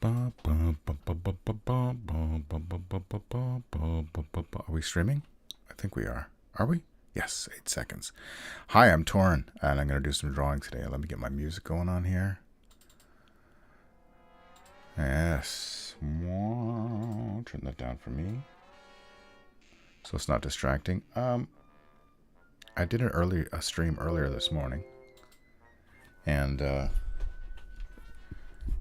Are we streaming? I think we are. Are we? Yes, 8 seconds. Hi, I'm Torin, and I'm going to do some drawing today. Let me get my music going on here. Yes. Turn that down for me, so it's not distracting. I did a stream earlier this morning, and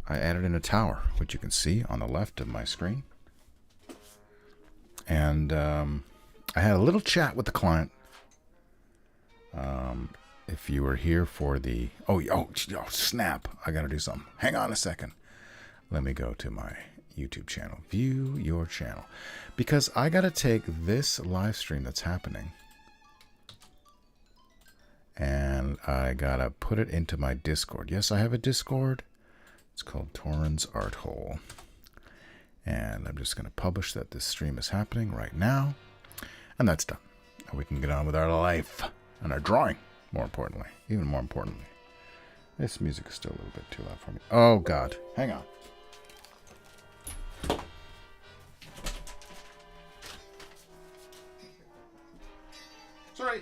I added in a tower, which you can see on the left of my screen. And I had a little chat with the client. If you were here for the... Oh, snap. I got to do something. Hang on a second. Let me go to my YouTube channel. View your channel. Because I got to take this live stream that's happening, and I got to put it into my Discord. Yes, I have a Discord. It's called Torin's Art Hole. And I'm just going to publish that this stream is happening right now. And that's done. And we can get on with our life and our drawing, more importantly. Even more importantly. This music is still a little bit too loud for me. Oh, God. Hang on. Sorry.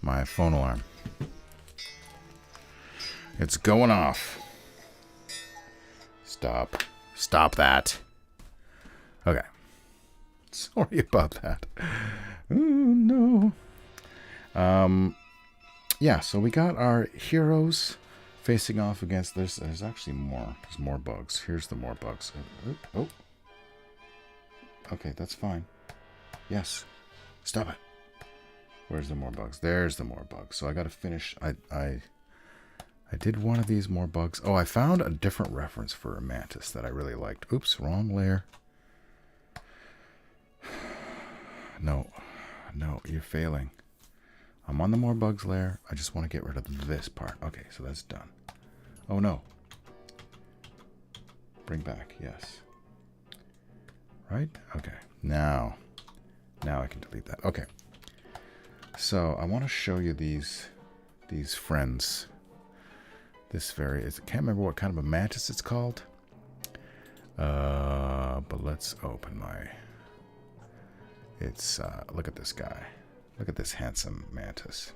My phone alarm. It's going off. Stop. Stop that. Okay. Sorry about that. Oh, no. Yeah, so we got our heroes facing off against this. There's actually more. There's more bugs. Here's the more bugs. Oh. Okay, that's fine. Yes. Stop it. Where's the more bugs? There's the more bugs. So I got to finish. I did one of these more bugs. Oh, I found a different reference for a mantis that I really liked. Oops, wrong layer. No, you're failing. I'm on the more bugs layer. I just want to get rid of this part. Okay, so that's done. Oh, no. Bring back, yes. Right? Okay, now I can delete that. Okay. So I want to show you these friends. I can't remember what kind of a mantis it's called. But let's open my... look at this guy. Look at this handsome mantis.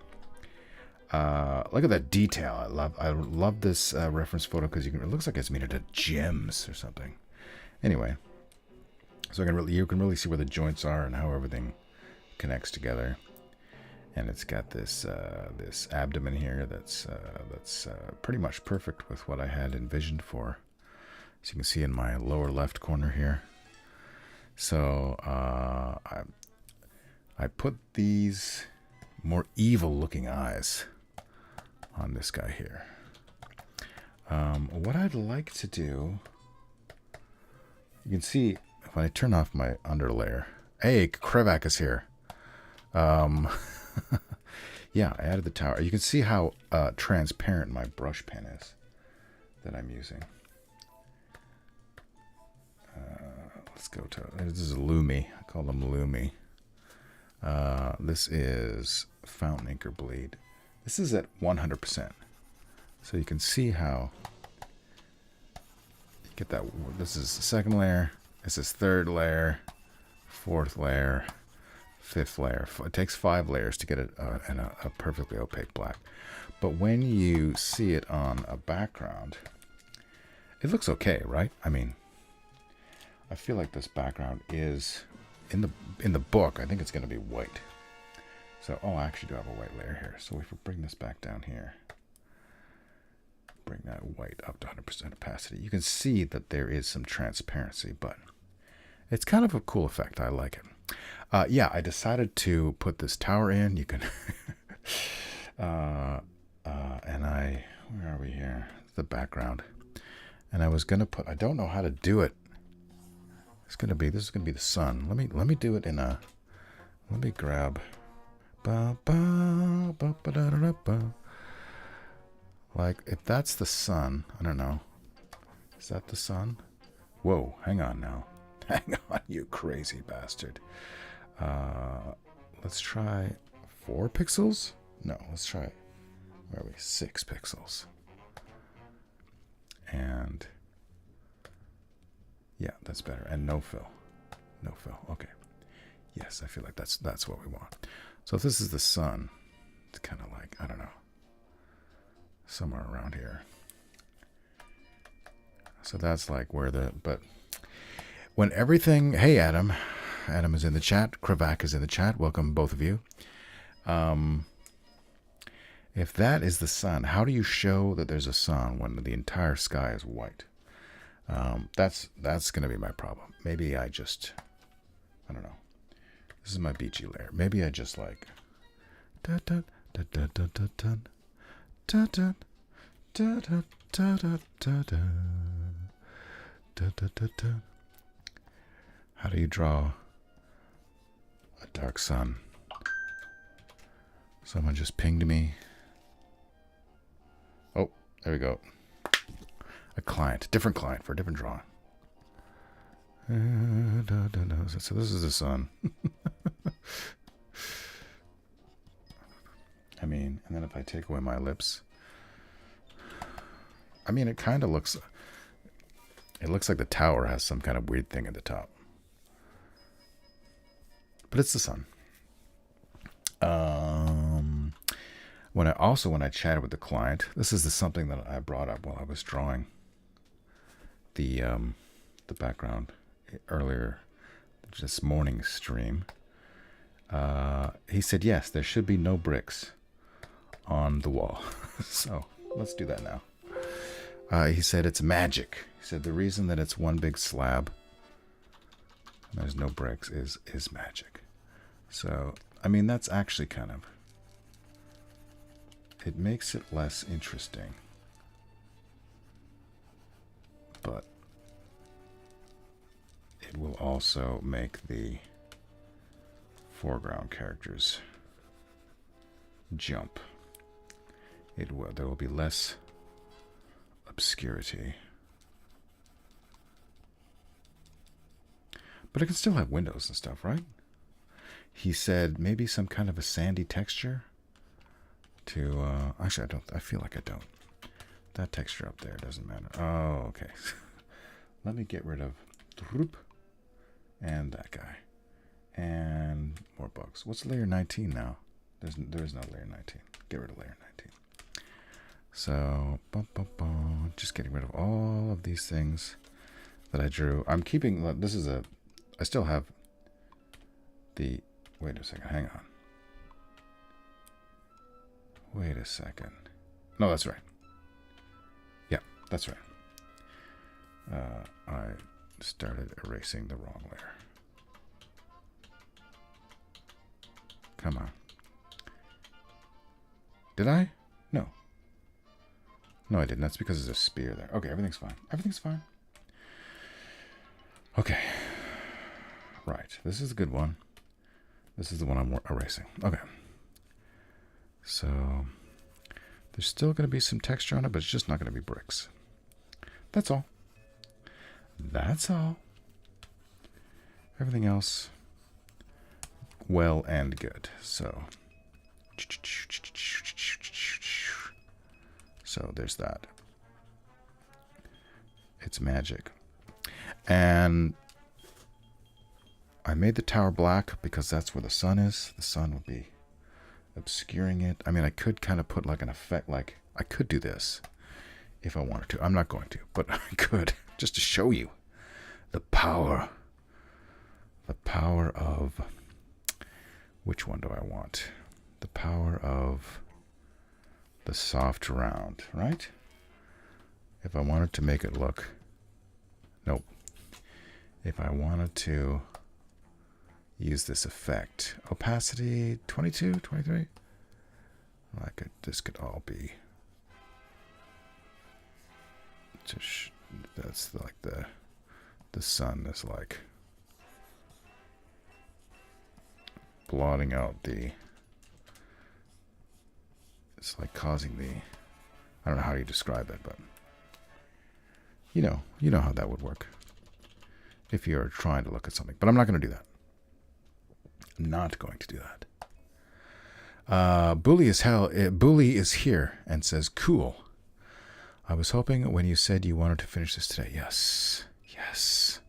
Look at that detail. I love this reference photo because it looks like it's made out of gems or something. Anyway, so you can really see where the joints are and how everything connects together. And it's got this abdomen here that's pretty much perfect with what I had envisioned for. As you can see in my lower left corner here. So I put these more evil-looking eyes on this guy here. What I'd like to do, you can see when I turn off my underlayer. Hey, Krevak is here. Yeah, I added the tower. You can see how transparent my brush pen is that I'm using. Let's go to... This is Lumi. I call them Lumi. This is Fountain Ink or Bleed. This is at 100%. So you can see how... You get that... This is the second layer. This is third layer. Fourth layer. Fifth layer. It takes 5 layers to get it in a perfectly opaque black. But when you see it on a background, it looks okay, right? I mean, I feel like this background is in the book. I think it's going to be white. So, I actually do have a white layer here. So if we bring this back down here, bring that white up to 100% opacity, you can see that there is some transparency, but it's kind of a cool effect. I like it. Yeah, I decided to put this tower in. You can, and where are we here? The background. And I was gonna put. I don't know how to do it. This is gonna be the sun. Let me do it in a. Let me grab. Like if that's the sun, I don't know. Is that the sun? Whoa, hang on now. Hang on, you crazy bastard. Let's try 4 pixels? No, let's try Where are we? 6 pixels. And yeah, that's better. And no fill. No fill. Okay. Yes, I feel like that's what we want. So if this is the sun, it's kind of like, I don't know, somewhere around here. So that's like where but when everything, hey Adam is in the chat, Kravak is in the chat, welcome both of you. If that is the sun, how do you show that there's a sun when the entire sky is white? That's going to be my problem. Maybe I don't know. This is my beachy layer. Maybe I just like how do you draw a dark sun? Someone just pinged me. Oh, there we go. A client, different client for a different drawing. So this is the sun. I mean, and then if I take away my lips, I mean, it kind of looks, it looks like the tower has some kind of weird thing at the top. But it's the sun. When I chatted with the client, this is something that I brought up while I was drawing the background earlier this morning's stream. He said, yes, there should be no bricks on the wall. So let's do that now. He said it's magic. He said the reason that it's one big slab and there's no bricks is magic. So, I mean, that's actually kind of, it makes it less interesting. But it will also make the foreground characters jump. There will be less obscurity. But it can still have windows and stuff, right? He said maybe some kind of a sandy texture to, actually I feel like I don't. That texture up there doesn't matter. Oh, okay. Let me get rid of and that guy. And more bugs. What's layer 19 now? There is no layer 19. Get rid of layer 19. So, just getting rid of all of these things that I drew. I'm keeping, I still have the, wait a second, hang on. Wait a second. No, that's right. Yeah, that's right. I started erasing the wrong layer. Come on. Did I? No. No, I didn't. That's because there's a spear there. Okay, everything's fine. Everything's fine. Okay. Right. This is a good one. This is the one I'm erasing. Okay. So, there's still going to be some texture on it, but it's just not going to be bricks. That's all. That's all. Everything else, well and good. So there's that. It's magic. And I made the tower black because that's where the sun is. The sun would be obscuring it. I mean, I could kind of put like an effect, like I could do this if I wanted to. I'm not going to, but I could, just to show you the power of, which one do I want? The power of the soft round, right? If I wanted to make it look, nope. If I wanted to use this effect, opacity 22, 23, this could all be, just, that's like the sun is like blotting out it's like causing I don't know how you describe it, but you know how that would work if you're trying to look at something. But I'm not going to do that. Not going to do that. Bully is hell. Bully is here and says, cool. I was hoping when you said you wanted to finish this today. Yes. Yes.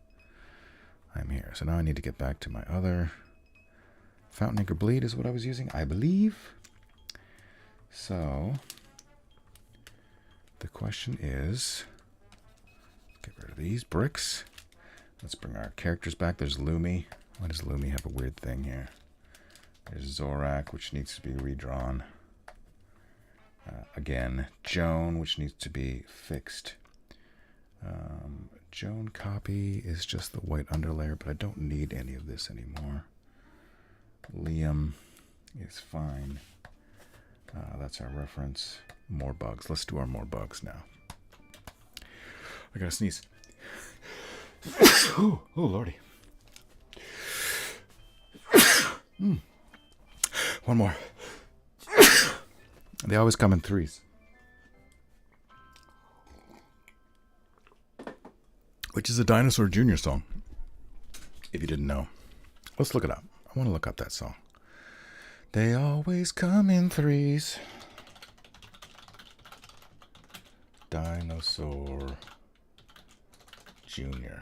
I'm here. So now I need to get back to my other Fountain Ink or Bleed is what I was using, I believe. So the question is, get rid of these bricks. Let's bring our characters back. There's Lumi. Why does Lumi have a weird thing here? There's Zorak, which needs to be redrawn. Again, Joan, which needs to be fixed. Joan copy is just the white underlayer, but I don't need any of this anymore. Liam is fine. That's our reference. More bugs. Let's do our more bugs now. I gotta sneeze. Oh, lordy. One more. They always come in threes. Which is a Dinosaur Jr. song, if you didn't know. Let's look it up. I want to look up that song. They always come in threes. Dinosaur Jr.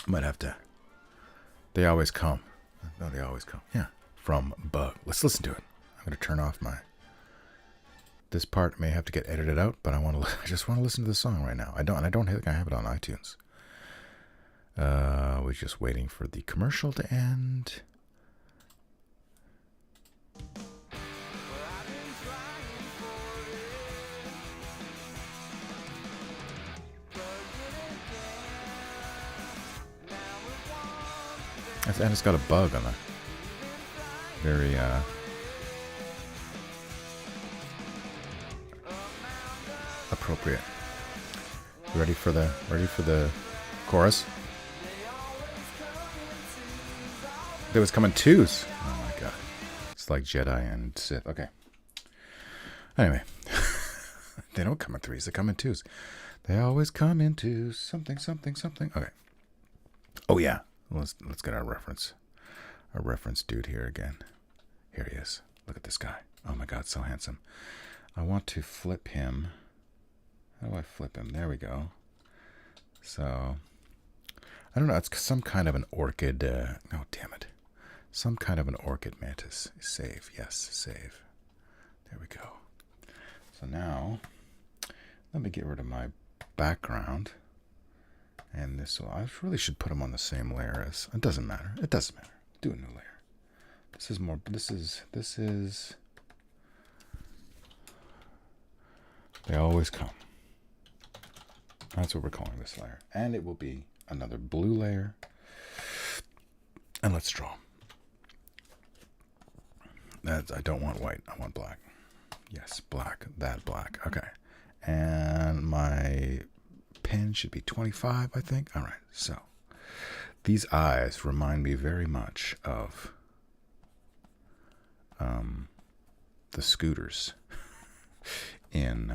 Might have to. They always come. No, they always come. Yeah. From Bug. Let's listen to it. I'm going to turn off my... This part may have to get edited out, but I just want to listen to the song right now. I don't think I have it on iTunes. We're just waiting for the commercial to end. And it's got a bug on it. Very appropriate. Ready for the chorus? They was coming twos. Oh my god. It's like Jedi and Sith. Okay. Anyway. They don't come in threes, they come in twos. They always come in twos. Something. Okay. Oh yeah. Let's get our reference dude here again. Here he is. Look at this guy. Oh my god, so handsome. I want to flip him. How do I flip him? There we go. So, I don't know. It's some kind of an orchid. Oh, damn it. Some kind of an orchid mantis. Save. Yes, save. There we go. So now, let me get rid of my background. And this will, I really should put them on the same layer as, it doesn't matter. It doesn't matter. Do a new layer. This is more, this is, they always come. That's what we're calling this layer. And it will be another blue layer. And let's draw. I don't want white. I want black. Yes, black. That black. Okay. And my pen should be 25, I think. All right. So these eyes remind me very much of the scooters in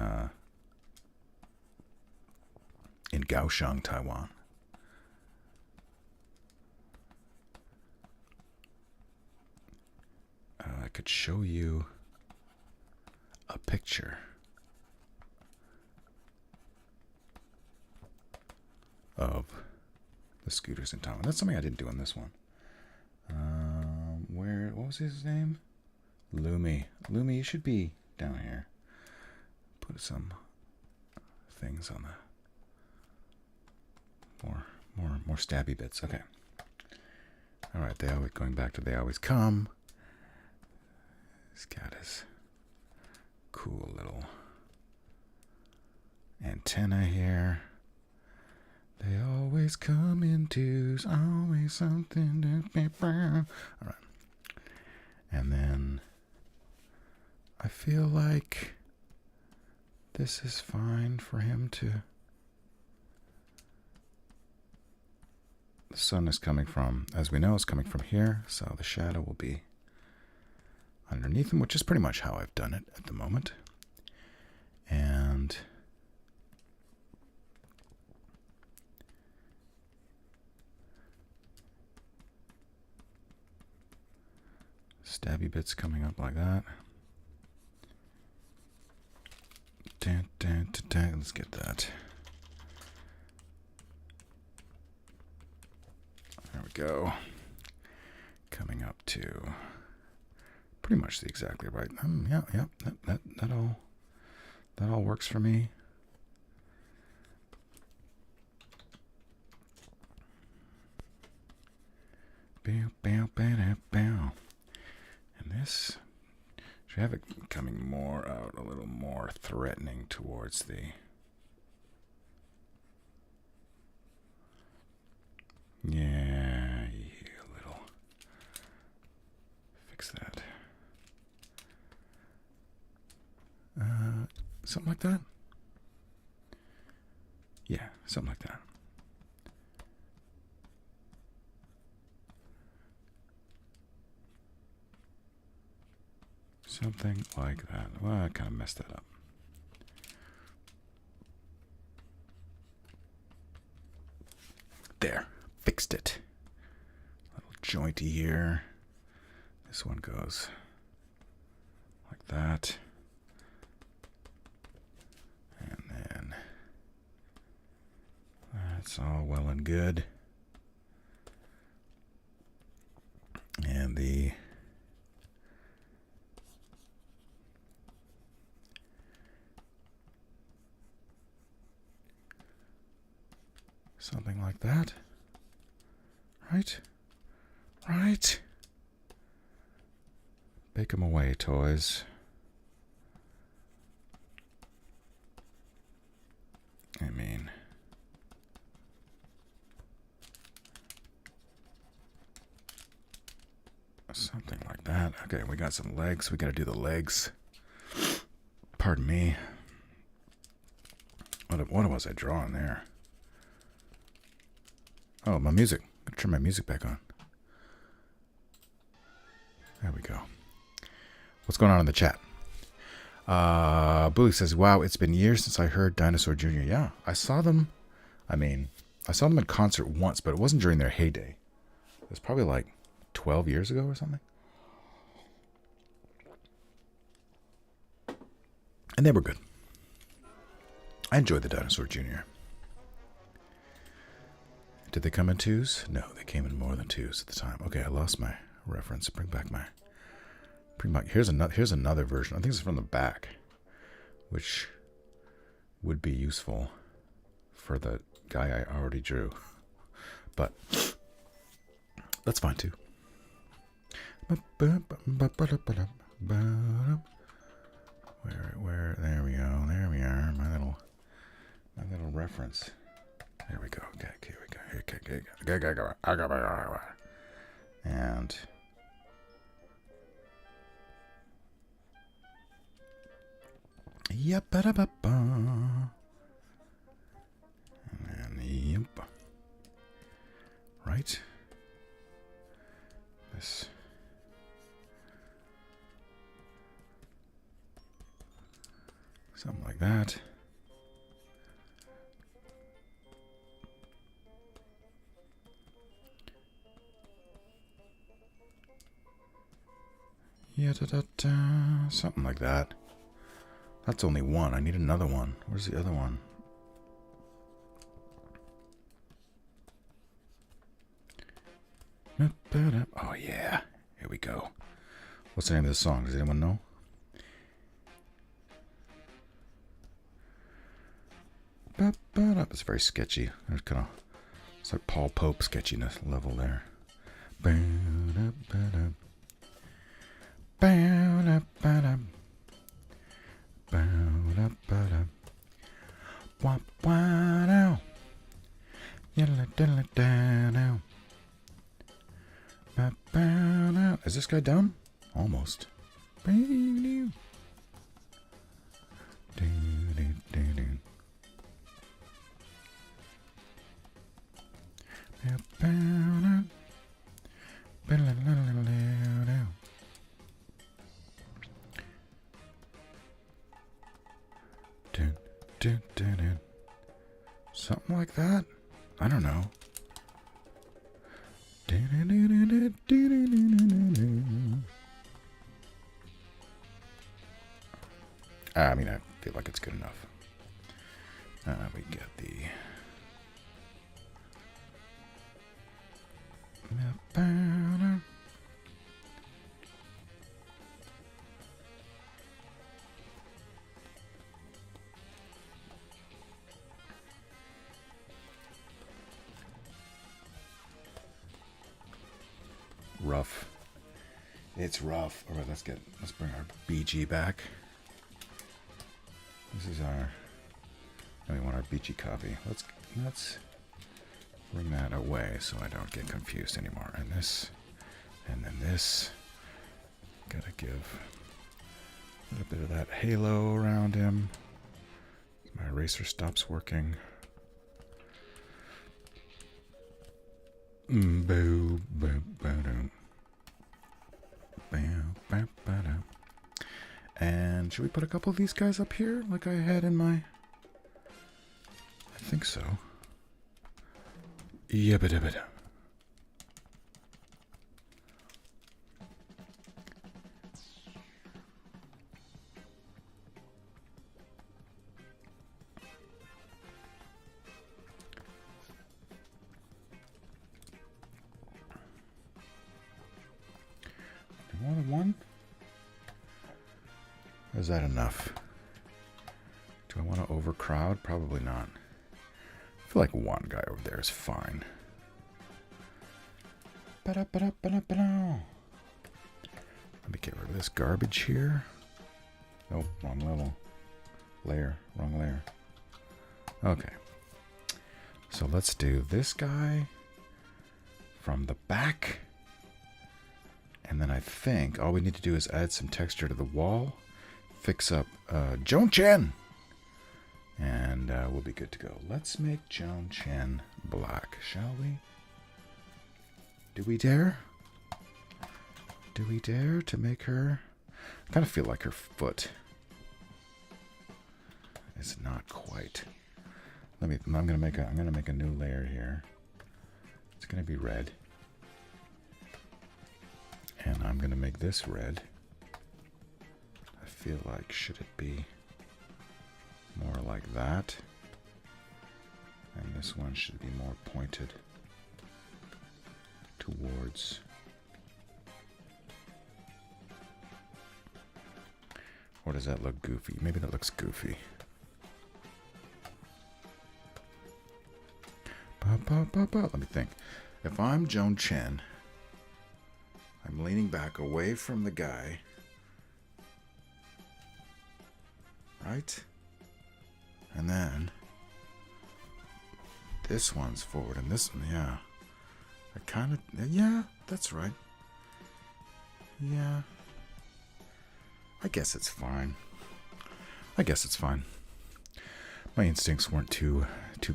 Kaohsiung, Taiwan. I could show you a picture of the scooters in Taiwan. That's something I didn't do in this one. What was his name? Lumi. Lumi, you should be down here. Put some things on the more stabby bits. Okay. All right. They always going back to they always come. This cat is cool little antenna here. They always come in twos, always something to be brown. All right. And then I feel like this is fine for him to... The sun is coming from, as we know, it's coming from here, so the shadow will be underneath him, which is pretty much how I've done it at the moment. And Stabby bits coming up like that. Dun, dun, dun, dun. Let's get that. There we go. Coming up to pretty much the exactly right. Yeah, that all works for me. Bow, bow, bow, bow. And this should have it coming more out, a little more threatening towards the. Yeah, a little. Fix that. Something like that? Yeah, something like that. Something like that. Well, I kind of messed that up. There. Fixed it. Little jointy here. This one goes like that. And then that's all well and good. And the something like that. Right? Right? Bake 'em away, toys. I mean, something like that. Okay, we got some legs. We got to do the legs. Pardon me. What was I drawing there? Oh, my music. Gotta turn my music back on. There we go. What's going on in the chat? Bully says, wow, it's been years since I heard Dinosaur Jr. Yeah, I saw them. I mean, I saw them in concert once, but it wasn't during their heyday. It was probably like 12 years ago or something. And they were good. I enjoyed the Dinosaur Jr. Did they come in twos? No, they came in more than twos at the time. Okay, I lost my reference. Bring back. Here's another version. I think it's from the back, which would be useful for the guy I already drew. But that's fine too. Where? There we go. There we are. My little reference. There we go. Okay, here we go. And yep, and yep. Right. This. Something like that. Yeah, something like that. That's only one. I need another one. Where's the other one? Oh, yeah. Here we go. What's the name of this song? Does anyone know? It's very sketchy. There's kind of, it's like Paul Pope sketchiness level there. Is this guy done? Almost. Something like that? I don't know. I mean, I feel like it's good enough. We get the... Rough. It's rough. All right, let's bring our BG back. This is our... We want our BG copy. Let's bring that away so I don't get confused anymore. And this, and then this. Gotta give a little bit of that halo around him. My eraser stops working. Boo, boo, boo, boo. And should we put a couple of these guys up here like I had in my... I think so. Yabba-dabba-da. More than one? Or is that enough? Do I want to overcrowd? Probably not. I feel like one guy over there is fine. Let me get rid of this garbage here. Oh, wrong level. Layer. Wrong layer. Okay. So let's do this guy from the back. And then I think all we need to do is add some texture to the wall. Fix up Joan Chen. And we'll be good to go. Let's make Joan Chen black, shall we? Do we dare? Do we dare to make her? I kind of feel like her foot is not quite. I'm gonna make a new layer here. It's gonna be red. And I'm gonna make this red. I feel like, should it be more like that? And this one should be more pointed towards... Or does that look goofy? Maybe that looks goofy. Let me think. If I'm Joan Chen, I'm leaning back away from the guy. Right? And then this one's forward and this one, yeah. I kind of, yeah, that's right. Yeah. I guess it's fine. I guess it's fine. My instincts weren't too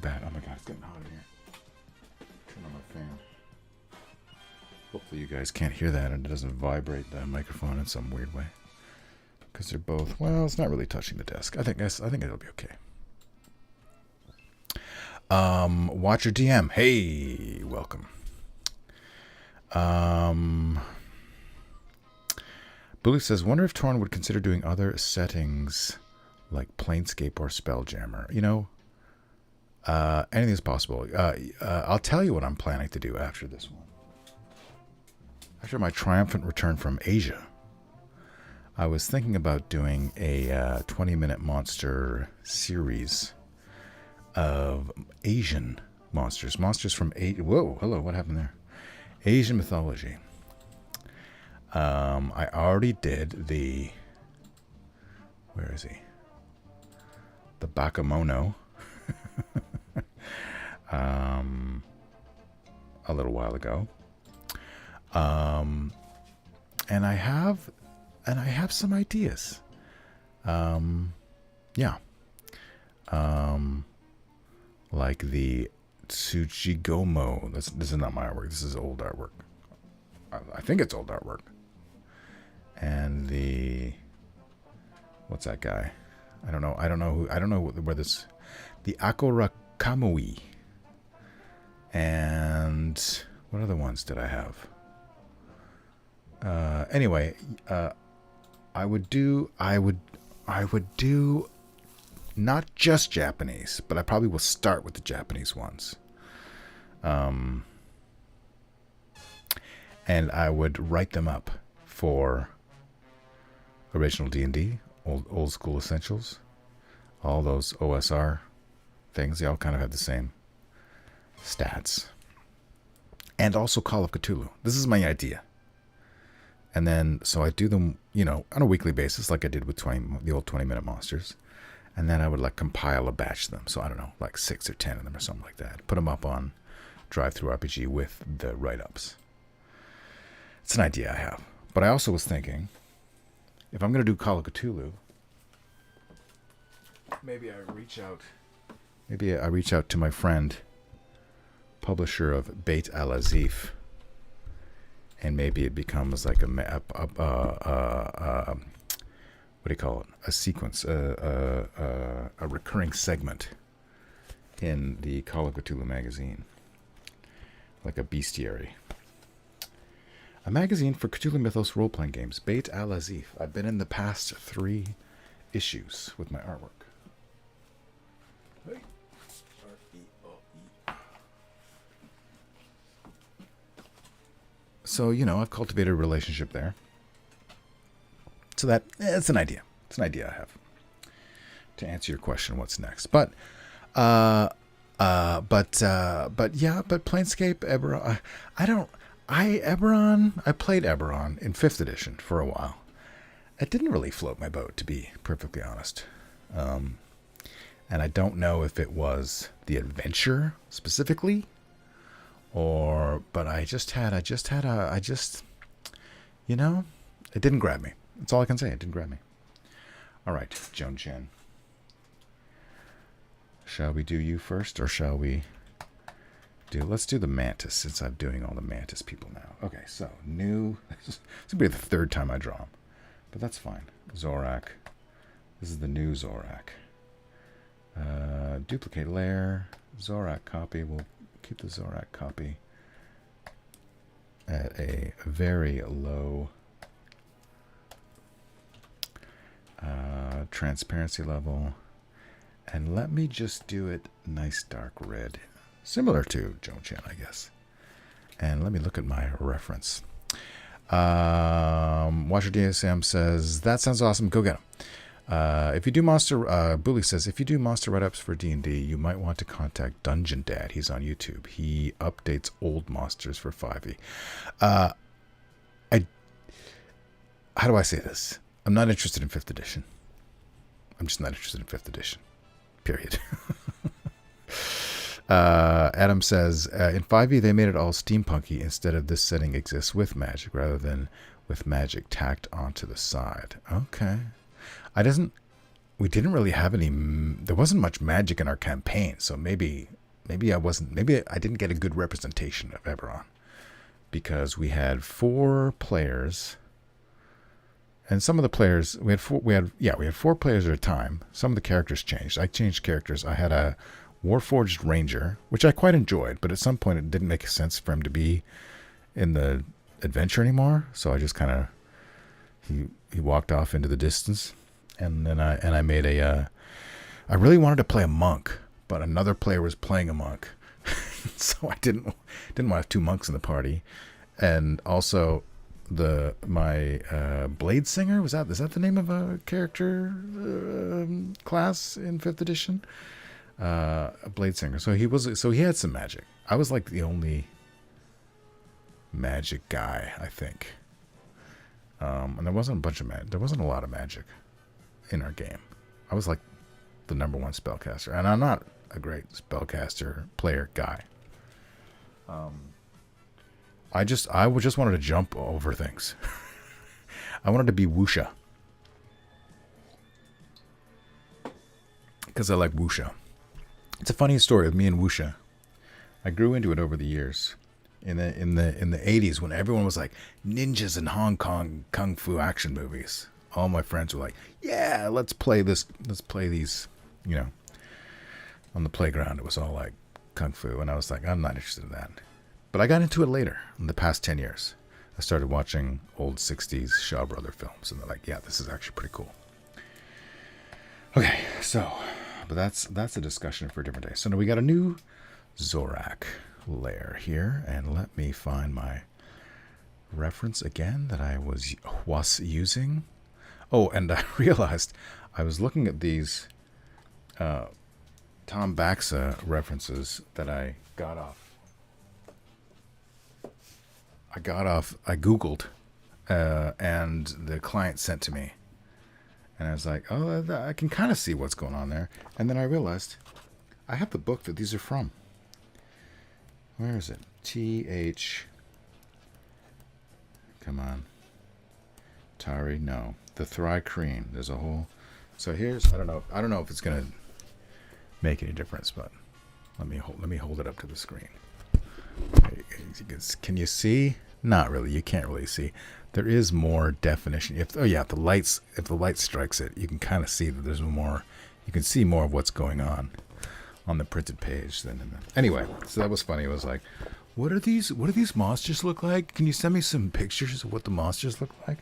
bad. Oh my god, it's getting hot in here. Turn on my fan. Hopefully you guys can't hear that and it doesn't vibrate the microphone in some weird way. Because they're both, well, it's not really touching the desk. I think it'll be okay. Watcher DM. Hey, welcome. Bully says, wonder if Torn would consider doing other settings like Planescape or Spelljammer. You know, anything is possible. I'll tell you what I'm planning to do after this one. After my triumphant return from Asia, I was thinking about doing a 20-minute monster series of Asian monsters. Monsters from whoa, hello, what happened there? Asian mythology. I already did the... Where is he? The Bakemono. A little while ago. And I have some ideas. Yeah. Like the Tsuchigomo. This is not my artwork. This is old artwork. I think it's old artwork. And the... What's that guy? I don't know where this... The Akora Kamui. And... What other ones did I have? Anyway, I'm I would do not just Japanese, but I probably will start with the Japanese ones. And I would write them up for original D&D, old school essentials, all those OSR things. They all kind of have the same stats. And also Call of Cthulhu. This is my idea. And then, so I do them, on a weekly basis, like I did with the old 20-minute monsters. And then I would compile a batch of them. So I don't know, 6 or 10 of them or something like that. Put them up on Drive-Thru RPG with the write-ups. It's an idea I have. But I also was thinking, if I'm going to do Call of Cthulhu, maybe I reach out to my friend, publisher of Beit Al-Azif, and maybe it becomes like what do you call it? A sequence, a recurring segment in the Call of Cthulhu magazine, like a bestiary. A magazine for Cthulhu Mythos role-playing games, Beit Al-Azif. I've been in the past 3 issues with my artwork. So, I've cultivated a relationship there. So it's an idea. It's an idea I have. To answer your question, what's next? But Planescape, Eberron, I played Eberron in 5th edition for a while. It didn't really float my boat, to be perfectly honest. And I don't know if it was the adventure specifically, but it didn't grab me. That's all I can say. It didn't grab me. All right, Joan Chen. Shall we do you first, or shall we let's do the Mantis, since I'm doing all the Mantis people now. Okay, so new, this will be the 3rd time I draw them, but that's fine. Zorak. This is the new Zorak. Duplicate layer, Zorak copy. We'll keep the Zorak copy at a very low transparency level. And let me just do it nice dark red. Similar to Joan Chen, I guess. And let me look at my reference. Watcher DSM says, that sounds awesome. Go get him. If you do Bully says, if you do monster write-ups for D&D, you might want to contact Dungeon Dad. He's on YouTube. He updates old monsters for 5e. How do I say this? I'm not interested in 5th edition. I'm just not interested in 5th edition. Period. Adam says, in 5e, they made it all steampunky. Instead of this setting exists with magic rather than with magic tacked onto the side. Okay. We didn't really have there wasn't much magic in our campaign, so maybe I didn't get a good representation of Eberron, because we had 4 players, and some of the players, we had 4 players at a time. Some of the characters changed. I changed characters. I had a Warforged Ranger, which I quite enjoyed, but at some point it didn't make sense for him to be in the adventure anymore, so I just kind of, he walked off into the distance. And then I made I really wanted to play a monk, but another player was playing a monk, so I didn't want to have 2 monks in the party. And also, my Blade Singer, is that the name of a character class in 5th edition? A Blade Singer. So he had some magic. I was like the only magic guy, I think. And there wasn't there wasn't a lot of magic in our game. I was like the number 1 spellcaster, and I'm not a great spellcaster player guy. I just wanted to jump over things. I wanted to be Wuxia, because I like Wuxia. It's a funny story of me and Wuxia. I grew into it over the years. In the 80s, when everyone was like ninjas in Hong Kong kung fu action movies, all my friends were like, yeah, let's play these, on the playground. It was all like kung fu, and I was like, I'm not interested in that. But I got into it later, in the past 10 years. I started watching old 60s Shaw Brother films, and they're like, yeah, this is actually pretty cool. Okay, so, but that's a discussion for a different day. So now we got a new Zorak layer here, and let me find my reference again that I was using. Oh, and I realized I was looking at these Tom Baxa references that I Googled, and the client sent to me. And I was like, oh, I can kind of see what's going on there. And then I realized I have the book that these are from. Where is it? T.H. Come on. Tari, no. The Thri-Kreen. There's a whole... So here's... I don't know if it's going to make any difference, but let me hold it up to the screen. Can you see? Not really. You can't really see. There is more definition. If the light strikes it, you can kind of see that there's more. You can see more of what's going on the printed page than in the. Anyway, so that was funny. It was like, what do these monsters look like? Can you send me some pictures of what the monsters look like?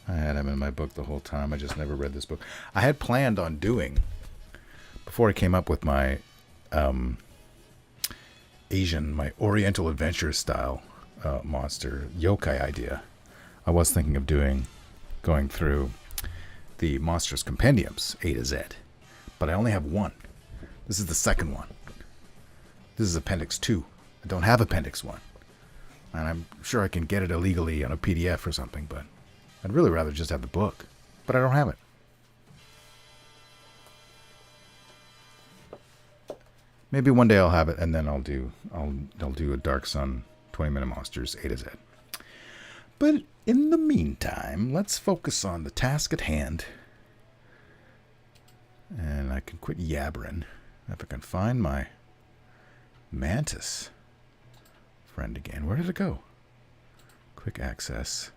I had them in my book the whole time. I just never read this book. I had planned on doing, before I came up with my my Oriental Adventure style monster yokai idea. I was thinking of going through the Monsters Compendiums A to Z, but I only have one. This is the second one. This is Appendix 2. I don't have Appendix 1. And I'm sure I can get it illegally on a PDF or something, but I'd really rather just have the book. But I don't have it. Maybe one day I'll have it, and then I'll do a Dark Sun 20-minute monsters A to Z. But in the meantime, let's focus on the task at hand. And I can quit yabbering. If I can find my Mantis friend again. Where did it go? Quick access.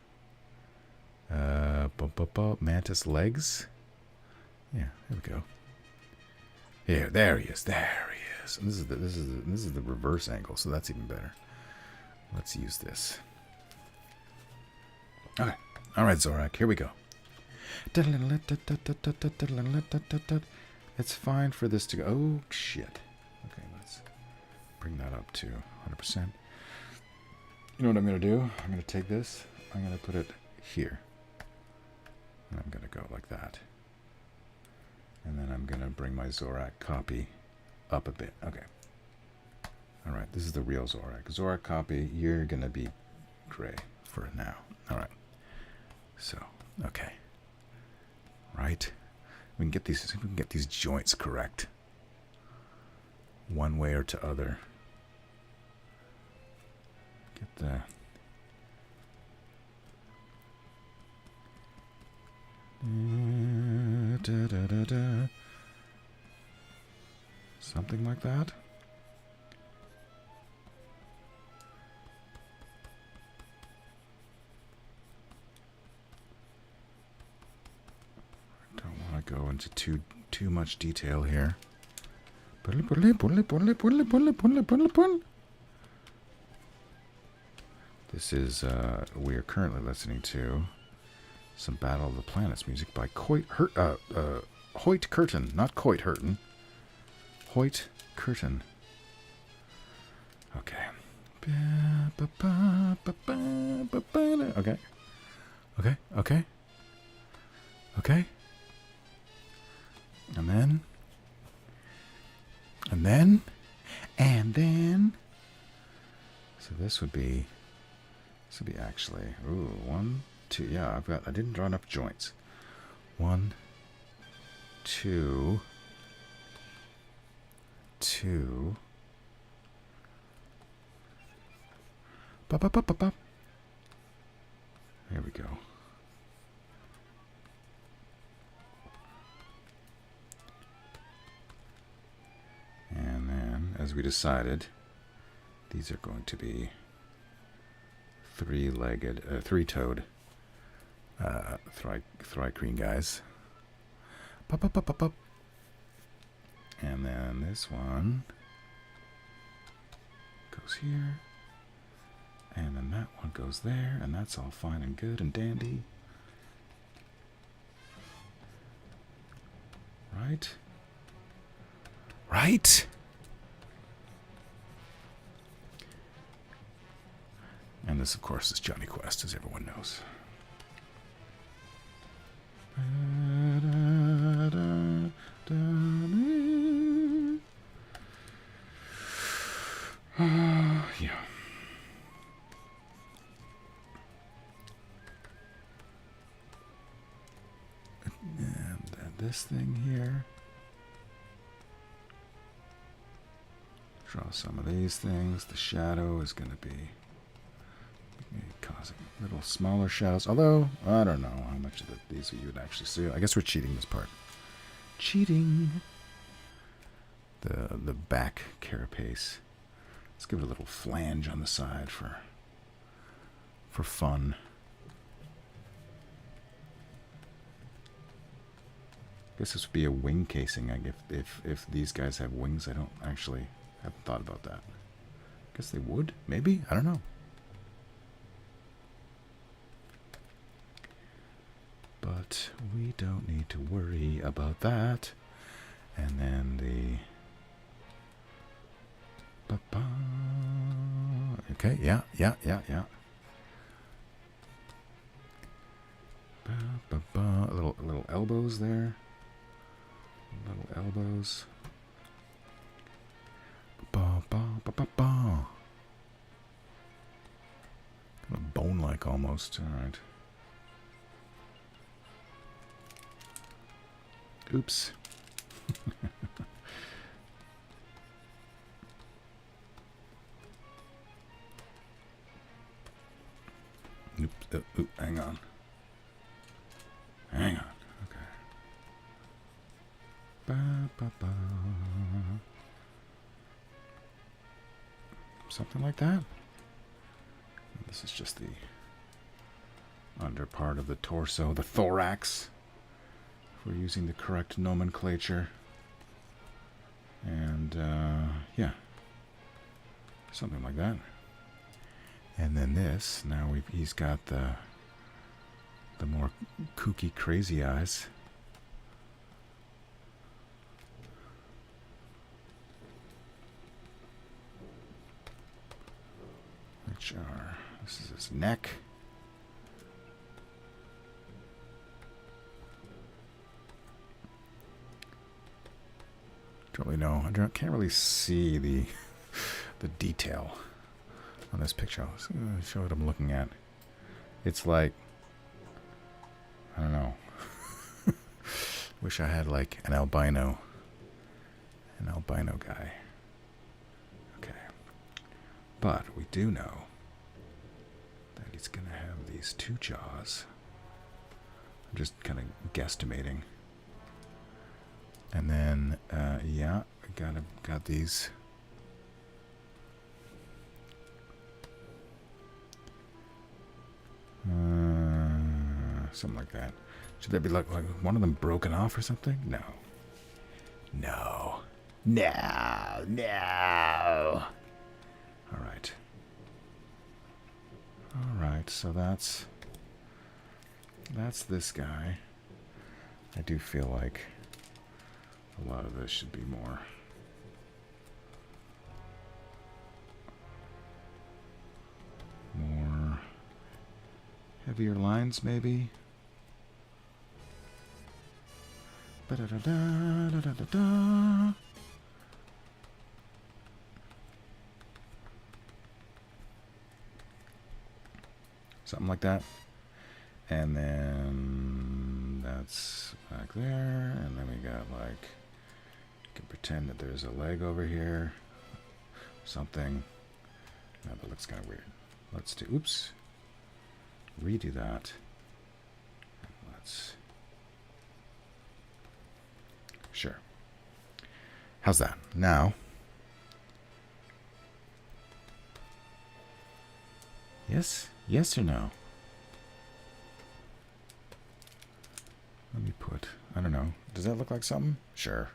Mantis legs. Yeah, here we go. Here, there he is. There he is. And this is the reverse angle, so that's even better. Let's use this. Okay. All right, Zorak. Here we go. It's fine for this to go. Oh, shit. Okay, let's bring that up to 100%. You know what I'm going to do? I'm going to take this. I'm going to put it here. And I'm going to go like that. And then I'm going to bring my Zorak copy up a bit. Okay. All right, this is the real Zorak. Zorak copy, you're going to be gray for now. All right. So, okay. Right. We can get these joints correct. One way or to other. Get the something like that. Go into too much detail here. This is we are currently listening to some Battle of the Planets music by Hoyt Curtin, not Coit Hurton. Hoyt Curtin. Okay. Okay. Okay. Okay. Okay. And then, so this would be actually, ooh, 1, 2, yeah, I didn't draw enough joints. 1, 2, 2, there we go. And then, as we decided, these are going to be three-toed Thri-Kreen guys. And then this one goes here. And then that one goes there. And that's all fine and good and dandy. Right? Right? And this, of course, is Johnny Quest, as everyone knows. Yeah. And this thing here. Draw some of these things. The shadow is going to be causing little smaller shadows. Although, I don't know how much of these you would actually see. I guess we're cheating this part. Cheating. The back carapace. Let's give it a little flange on the side for fun. I guess this would be a wing casing. If these guys have wings, I haven't thought about that. I guess they would, maybe? I don't know. But we don't need to worry about that. And then the... Okay, yeah. Little elbows there. Little elbows. Kind of bone-like almost. All right. Oops. Oops. Hang on. Okay. Something like that. This is just the under part of the torso, the thorax. If we're using the correct nomenclature. And yeah, something like that. And then this. Now he's got the more kooky, crazy eyes. Which are, this is his neck. Don't really know. I can't really see the detail on this picture. I'll show what I'm looking at. It's like, I don't know. Wish I had like an albino guy. Okay. But we do know that he's going to have these two jaws. I'm just kind of guesstimating. And then, yeah, got these. Something like that. Should that be like one of them broken off or something? No. All right, so that's this guy. I do feel like a lot of this should be more heavier lines, maybe. Ba-da-da-da-da-da-da-da. Something like that. And then that's back there. And then we got like, you can pretend that there's a leg over here. Something. No, that looks kind of weird. Let's do, oops. Redo that. Let's. Sure. How's that? Now. Yes? Yes or no? Let me put, I don't know. Does that look like something? Sure.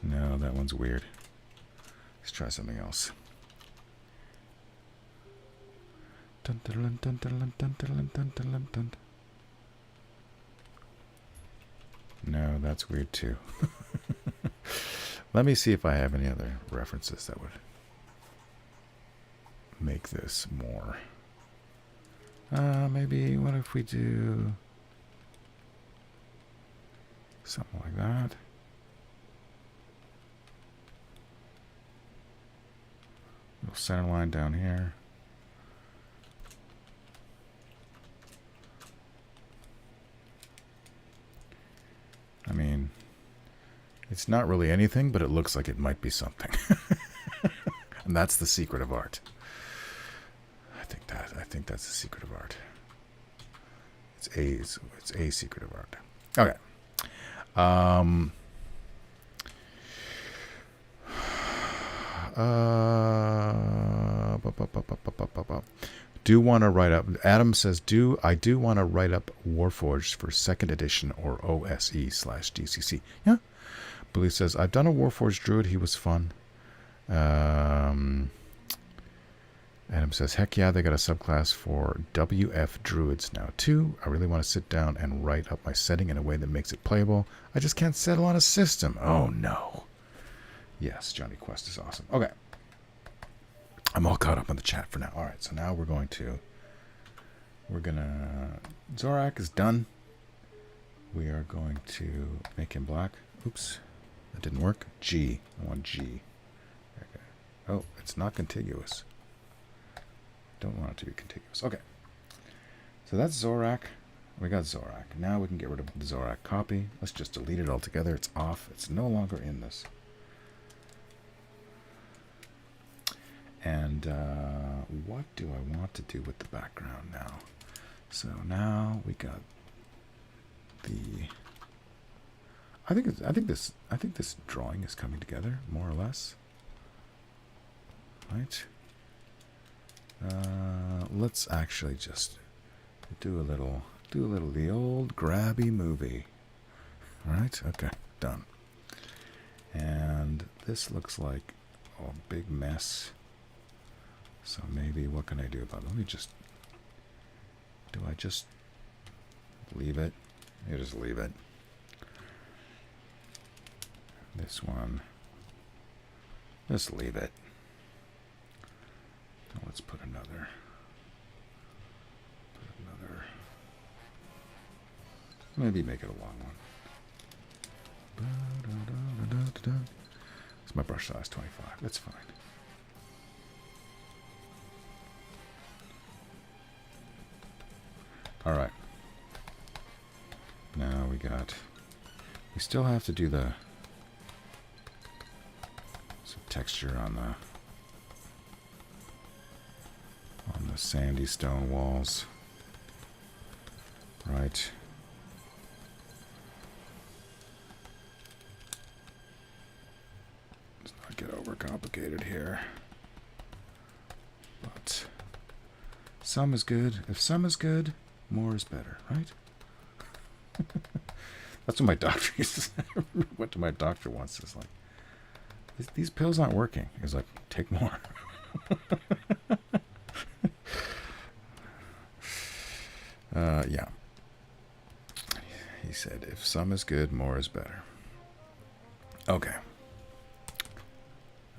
No, that one's weird. Let's try something else. No, that's weird too. Let me see if I have any other references that would make this more. Maybe what if we do something like that? Little center line down here. I mean, it's not really anything, but it looks like it might be something. And that's the secret of art. I think that's the secret of art. It's a secret of art. Okay. Do want to write up. Adam says, I do want to write up Warforged for 2nd edition or OSE/DCC. Yeah. Billy says, I've done a Warforged Druid. He was fun. Adam says, heck yeah, they got a subclass for WF Druids now too. I really want to sit down and write up my setting in a way that makes it playable. I just can't settle on a system. Oh no. Yes, Johnny Quest is awesome. Okay. I'm all caught up on the chat for now. All right, so now we're gonna, Zorak is done. We are going to make him black. Oops, that didn't work. G, I want G. Okay. Oh, it's not contiguous. Don't want it to be contiguous. Okay. So that's Zorak. We got Zorak. Now we can get rid of the Zorak copy. Let's just delete it altogether. It's off. It's no longer in this. And what do I want to do with the background now? So now we got the. I think this drawing is coming together more or less. Right. Let's actually just do a little the old grabby movie. All right. Okay. Done. And this looks like a big mess. So maybe what can I do about it? Let me just. Do I just leave it? You just leave it. This one. Just leave it. Now let's put another. Maybe make it a long one. It's my brush size 25. That's fine. All right. Now we still have to do some texture on the sandy stone walls. Right. Let's not get overcomplicated here. But some is good. If some is good, more is better, right? That's what my doctor used to say. I remember what my doctor once is like, these pills aren't working. He's like, take more. Yeah. He said, if some is good, more is better. Okay.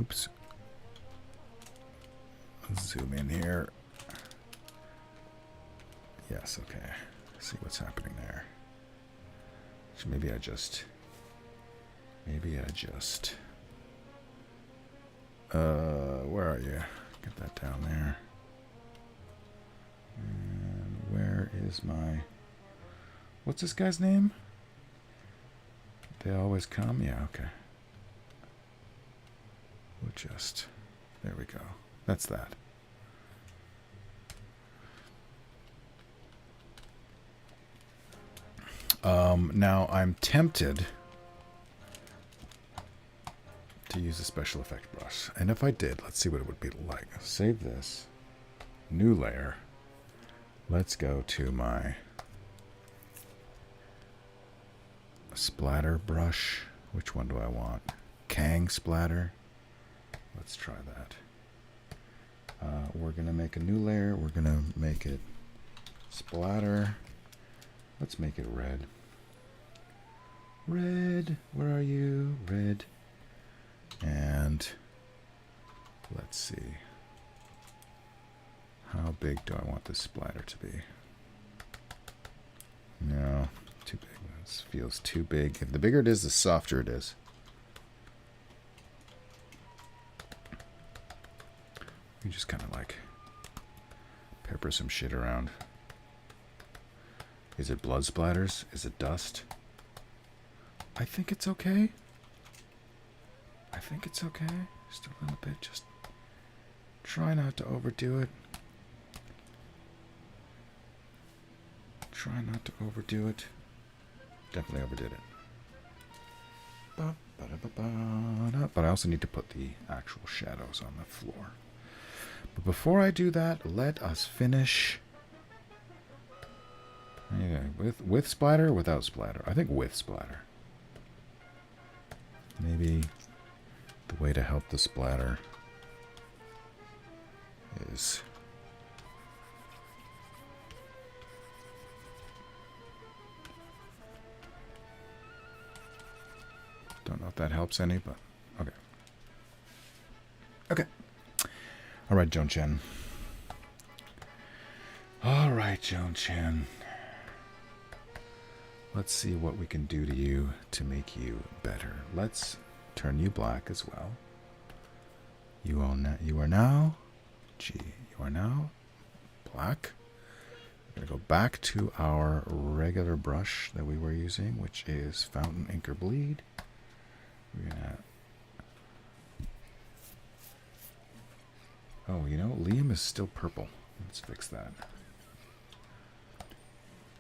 Oops. Let's zoom in here. Yes, okay. See what's happening there. So maybe I just where are you? Get that down there. And where is my, what's this guy's name? They always come? Yeah, okay. We'll just, there we go. That's that. Now I'm tempted to use a special effect brush. And if I did, let's see what it would be like. Save this. New layer. Let's go to my splatter brush. Which one do I want? Kang splatter. Let's try that. We're going to make a new layer. We're going to make it splatter. Let's make it red. Red, where are you? Red. And let's see. How big do I want this splatter to be? No, too big. This feels too big. The bigger it is, the softer it is. You just kind of like pepper some shit around. Is it blood splatters? Is it dust? I think it's okay. I think it's okay. Just a little bit. Just try not to overdo it. Try not to overdo it. Definitely overdid it. But I also need to put the actual shadows on the floor. But before I do that, let us finish. Yeah, with splatter or without splatter? I think with splatter. Maybe the way to help the splatter is don't know if that helps any, but okay. Okay. All right, Joan Chen. All right, Joan Chen. Let's see what we can do to you to make you better. Let's turn you black as well. You are now black. We're going to go back to our regular brush that we were using, which is Fountain Ink or Bleed. We're going to... Oh, you know, Liam is still purple. Let's fix that.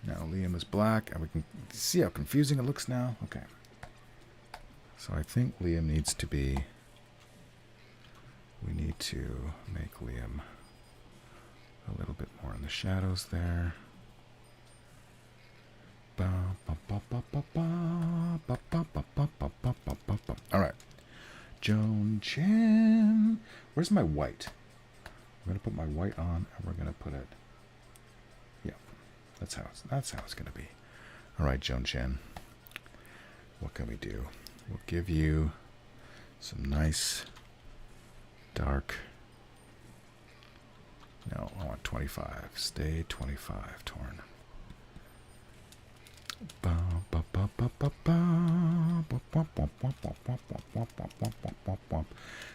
Now Liam is black, and we can see how confusing it looks now. Okay. So I think Liam needs to be... We need to make Liam a little bit more in the shadows there. All right. Joan Chen. Where's my white? I'm going to put my white on, and we're going to put it... Yeah, that's how it's going to be. All right, Joan Chen. What can we do? We'll give you some nice dark... No, I want 25. Stay 25, Torn.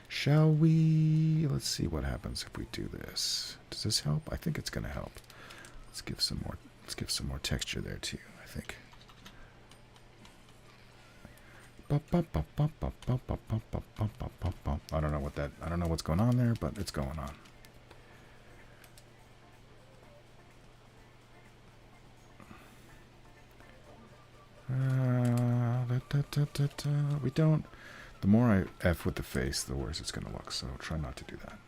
Shall we? Let's see what happens if we do this. Does this help? I think it's going to help. Let's give some more. Let's give some more texture there too. I think. I don't know what that. I don't know what's going on there, but it's going on. We don't. The more I F with the face, the worse it's going to look. So try not to do that.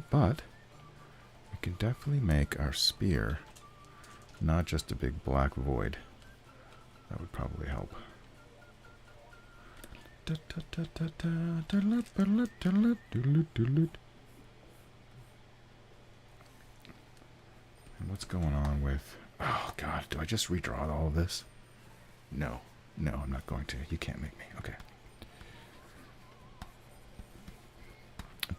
But we can definitely make our spear not just a big black void. That would probably help. And what's going on with... Oh, God. Do I just redraw all of this? No. No, I'm not going to. You can't make me. Okay. I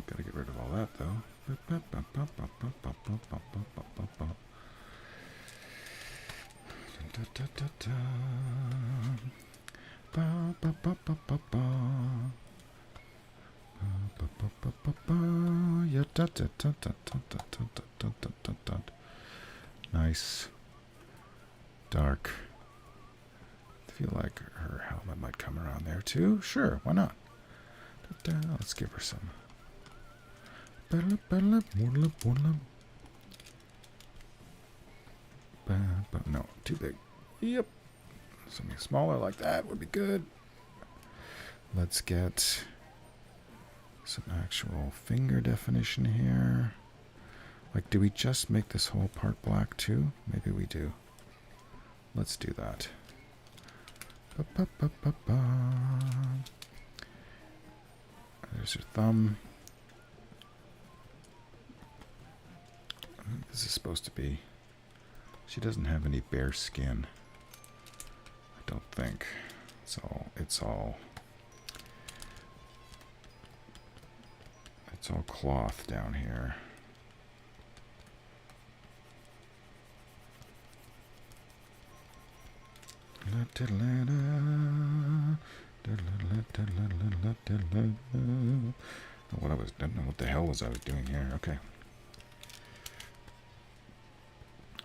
gotta get rid of all that, though. Nice, dark. I feel like her helmet might come around there too. Sure, why not? Let's give her some. No, too big. Yep. Something smaller like that would be good. Let's get some actual finger definition here. Like, do we just make this whole part black too? Maybe we do. Let's do that. Ba-ba-ba-ba-ba. There's her thumb. This is supposed to be... She doesn't have any bare skin. I don't think. It's all cloth down here. I don't know what the hell was I was doing here. Okay.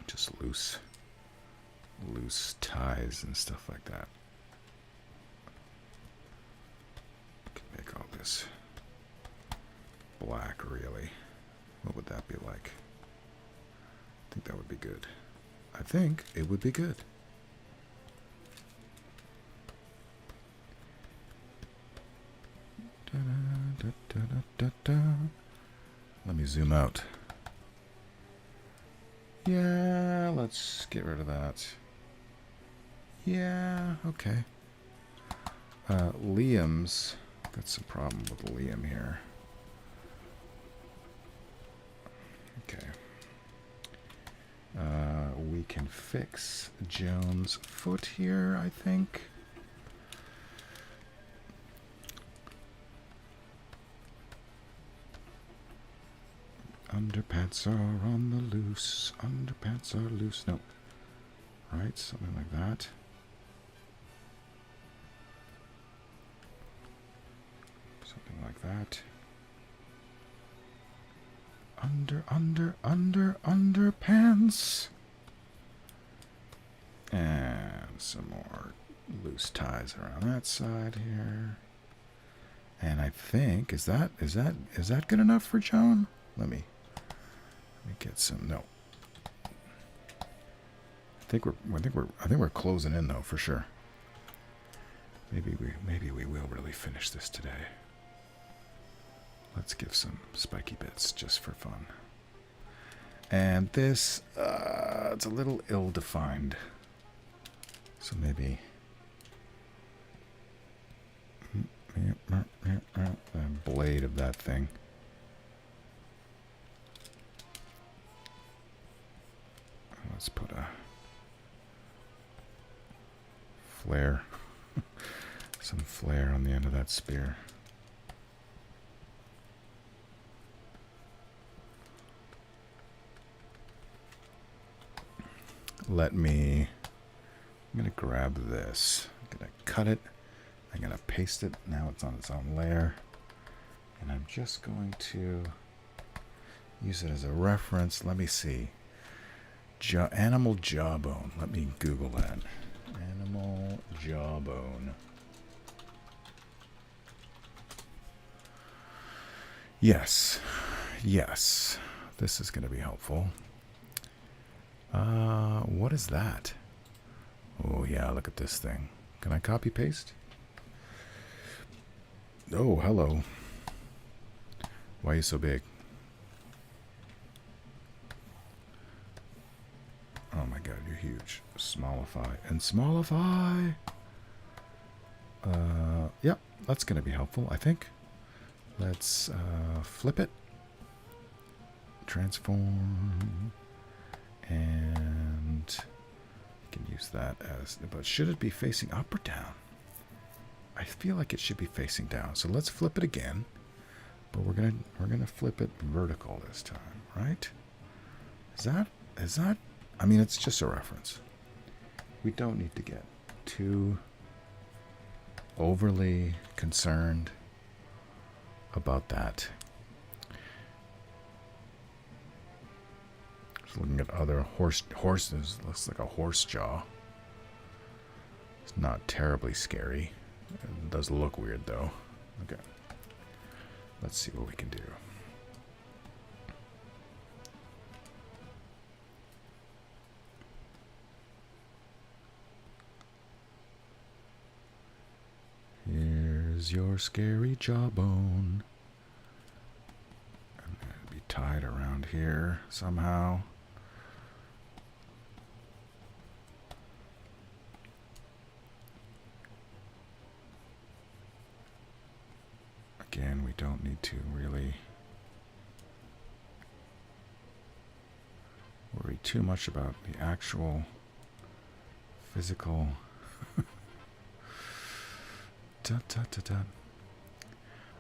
Just loose ties and stuff like that. Can make all this black, really. What would that be like? I think that would be good. I think it would be good. Let me zoom out. Yeah, let's get rid of that. Yeah, okay. Liam's got some problem with Liam here. Okay. We can fix Joan's foot here, I think. Underpants are on the loose. Underpants are loose. No. Right? Something like that. Something like that. Underpants. And some more loose ties around that side here. And I think, is that good enough for Joan? Let me get some. No. I think we're closing in though, for sure. Maybe we will really finish this today. Let's give some spiky bits just for fun. And this, it's a little ill-defined. So maybe the blade of that thing. Let's put a flare, some flare on the end of that spear. I'm going to grab this. I'm going to cut it. I'm going to paste it. Now it's on its own layer. And I'm just going to use it as a reference. Let me see. Animal jawbone. Let me Google that. Animal jawbone. Yes. Yes. This is going to be helpful. What is that? Oh, yeah, look at this thing. Can I copy paste? Oh, hello. Why are you so big? Oh my god, you're huge. Smallify and smallify. Yep, that's going to be helpful, I think. Let's flip it. Transform. And you can use that as, but should it be facing up or down? I feel like it should be facing down. So let's flip it again. But we're gonna flip it vertical this time, right? Is that I mean, it's just a reference. We don't need to get too overly concerned about that. Just looking at other horses, looks like a horse jaw. It's not terribly scary. It does look weird though. Okay. Let's see what we can do. Here's your scary jawbone. I'm gonna be tied around here somehow. too much about the actual physical. Da, da, da, da.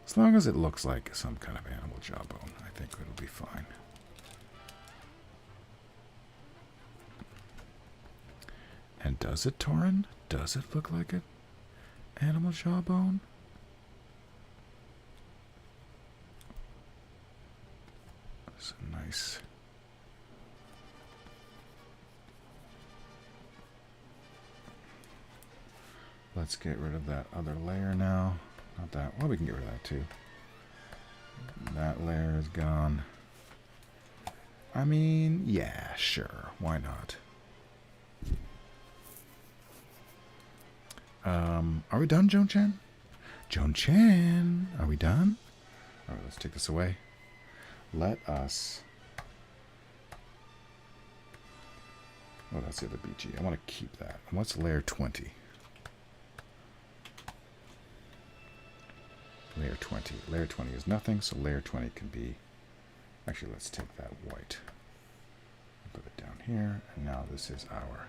As long as it looks like some kind of animal jawbone, I think it'll be fine. And does it, Torin? Does it look like an animal jawbone? That's a nice... Let's get rid of that other layer now. Not that. Well, we can get rid of that too. That layer is gone. I mean, yeah, sure. Why not? Are we done, Joan Chen? Joan Chen, are we done? All right, let's take this away. Let us... Oh, that's the other BG. I want to keep that. And what's layer 20? Layer 20. Layer 20 is nothing, so layer 20 can be... Actually, let's take that white. Put it down here, and now this is our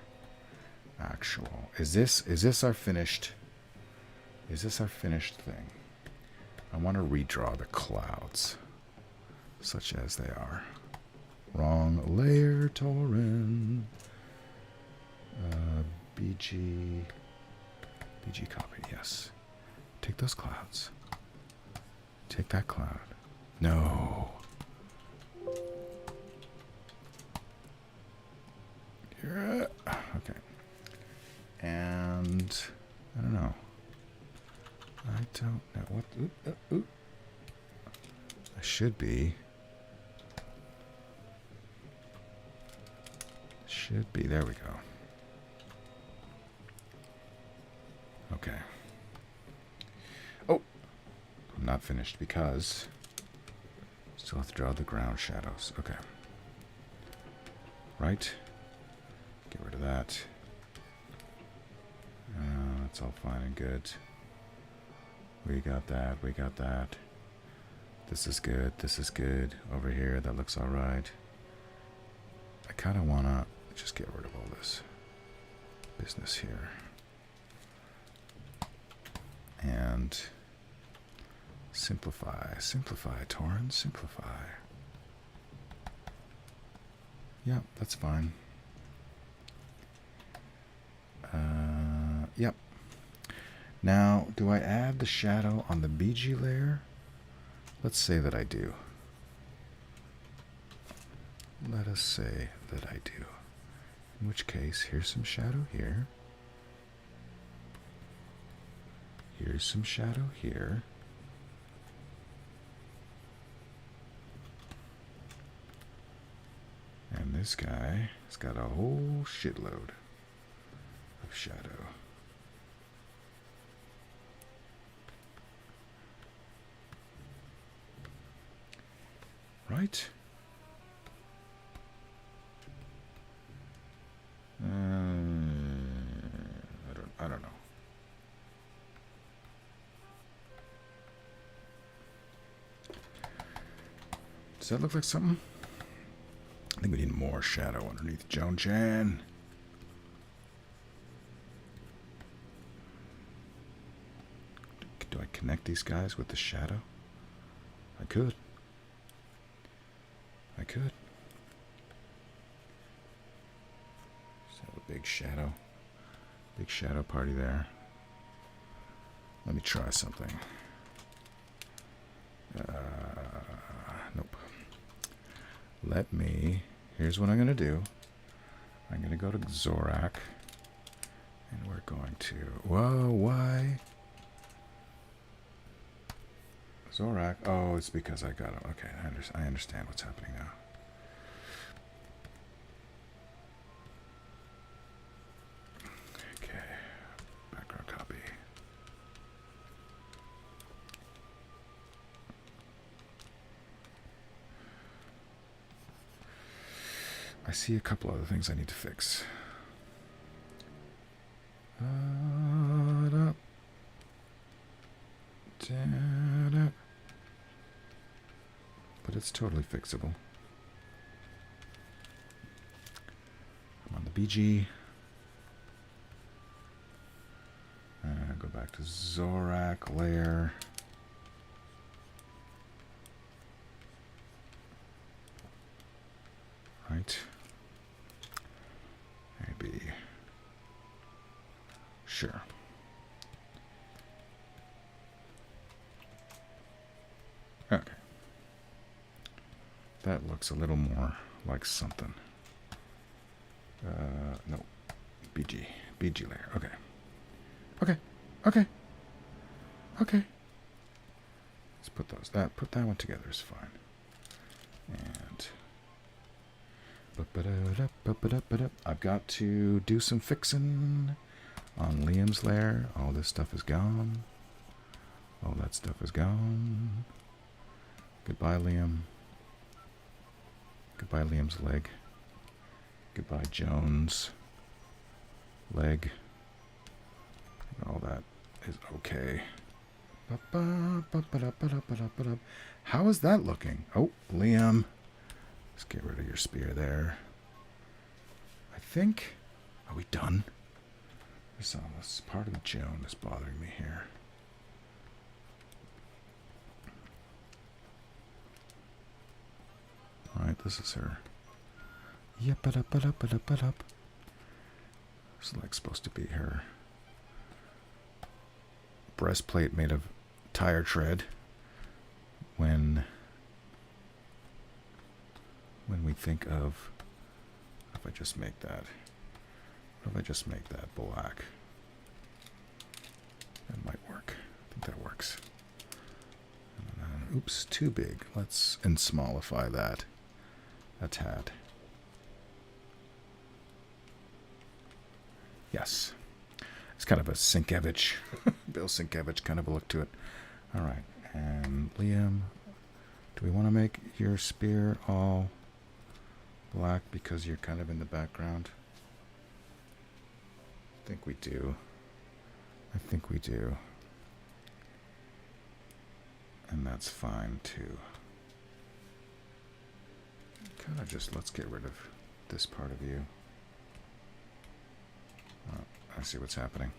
actual... Is this our finished... Is this our finished thing? I want to redraw the clouds, such as they are. Wrong layer, Torin. BG copy, yes. Take those clouds. Take that cloud. No. Yeah. Okay. And I don't know. I don't know what. I should be. Should be. There we go. Okay. Oh, I'm not finished because still have to draw the ground shadows. Okay. Right. Get rid of that. That's all fine and good. We got that. We got that. This is good. This is good. Over here, that looks all right. I kind of want to just get rid of all this business here. And simplify. Simplify, Torin. Simplify. Yeah, that's fine. Yep. Now, do I add the shadow on the BG layer? Let's say that I do. Let us say that I do. In which case, here's some shadow here. Here's some shadow here. And this guy has got a whole shitload of shadow. Right? I don't know. Does that look like something? I think we need more shadow underneath Joan Chen. Do I connect these guys with the shadow? I could. I could. Just have a big shadow party there. Let me try something. Nope. Let me, here's what I'm going to do. I'm going to go to Zorak. And we're going to, whoa, why? Zorak, oh, it's because I got it. Okay, I understand what's happening now. Okay, background copy. I see a couple other things I need to fix. But it's totally fixable. BG. Go back to Zorak layer. Right. Maybe. Sure. Okay. That looks a little more like something. No. BG. BG layer. Okay. Okay. Okay. Okay. Let's put those. Put that one together is fine. And I've got to do some fixing on Liam's layer. All this stuff is gone. All that stuff is gone. Goodbye, Liam. Goodbye, Liam's leg. Goodbye, Jones' leg. All that is okay. How is that looking? Oh, Liam. Let's get rid of your spear there. I think... Are we done? There's this part of Joan that's bothering me here. Alright, this is her. Yep, up. It's like supposed to be her breastplate made of tire tread. When we think of, if I just make that, black, that might work. I think that works. Oops, too big. Let's smallify that a tad. Yes. It's kind of a Sienkiewicz, Bill Sienkiewicz kind of a look to it. All right. And Liam, do we want to make your spear all black because you're kind of in the background? I think we do. And that's fine too. Kind of just, let's get rid of this part of you. I see what's happening.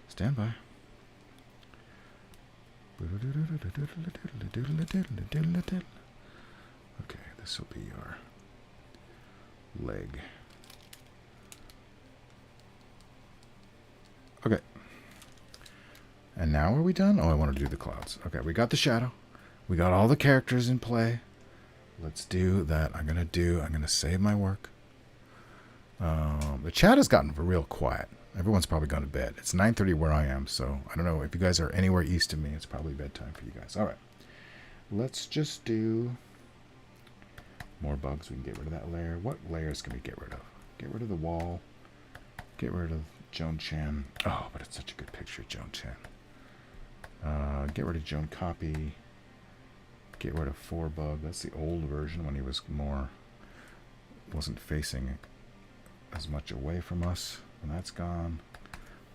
Stand by. Okay, this will be your leg. Okay. And now are we done? Oh, I want to do the clouds. Okay, we got the shadow. We got all the characters in play. Let's do that. I'm going to save my work. The chat has gotten real quiet. Everyone's probably gone to bed. It's 9:30 where I am, so I don't know if you guys are anywhere east of me. It's probably bedtime for you guys. All right. Let's just do more bugs. We can get rid of that layer. What layers can we get rid of? Get rid of the wall. Get rid of Joan Chan. Oh, but it's such a good picture, Joan Chan. Get rid of Joan Copy. Get rid of 4Bug. That's the old version when he was wasn't facing as much away from us. And that's gone.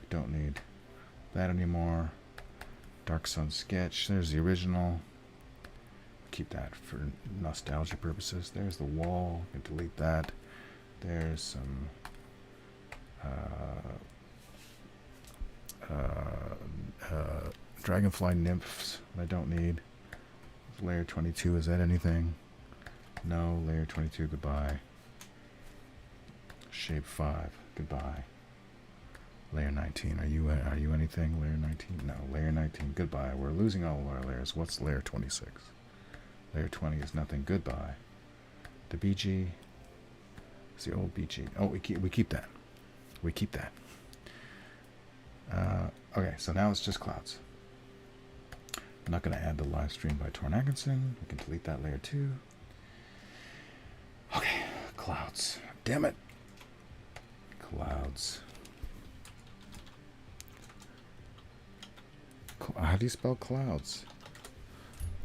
We don't need that anymore. Dark Sun Sketch. There's the original. Keep that for nostalgia purposes. There's the wall. You can delete that. There's some Dragonfly Nymphs that I don't need. Layer 22, is that anything? No. Layer 22, goodbye. Shape 5, goodbye. Layer 19, are you anything? Layer 19? No. Layer 19, goodbye. We're losing all of our layers. What's layer 26? Layer 20 is nothing. Goodbye. The BG. It's the old BG. Oh, we keep that. We keep that. Okay, so now it's just clouds. I'm not going to add the live stream by Torn Atkinson. We can delete that layer too. Okay, clouds. Damn it. Clouds. How do you spell clouds?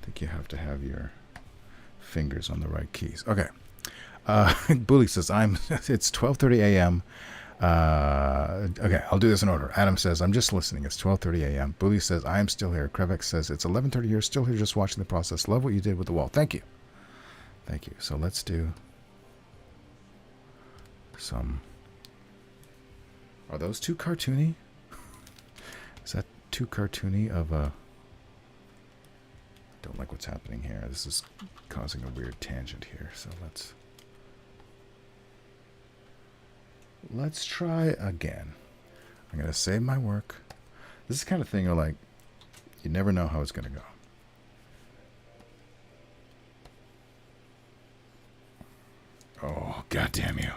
I think you have to have your fingers on the right keys. Okay. Bully says, it's 12:30 a.m. Okay, I'll do this in order. Adam says, I'm just listening. It's 12:30 a.m. Bully says, I am still here. Krevek says, it's 11:30 here. Still here, just watching the process. Love what you did with the wall. Thank you. Thank you. So let's do some Are those too cartoony? Is that too cartoony of a... Don't like what's happening here. This is causing a weird tangent here. So let's try again. I'm going to save my work. This is the kind of thing you're like, you never know how it's going to go. Oh, goddamn you.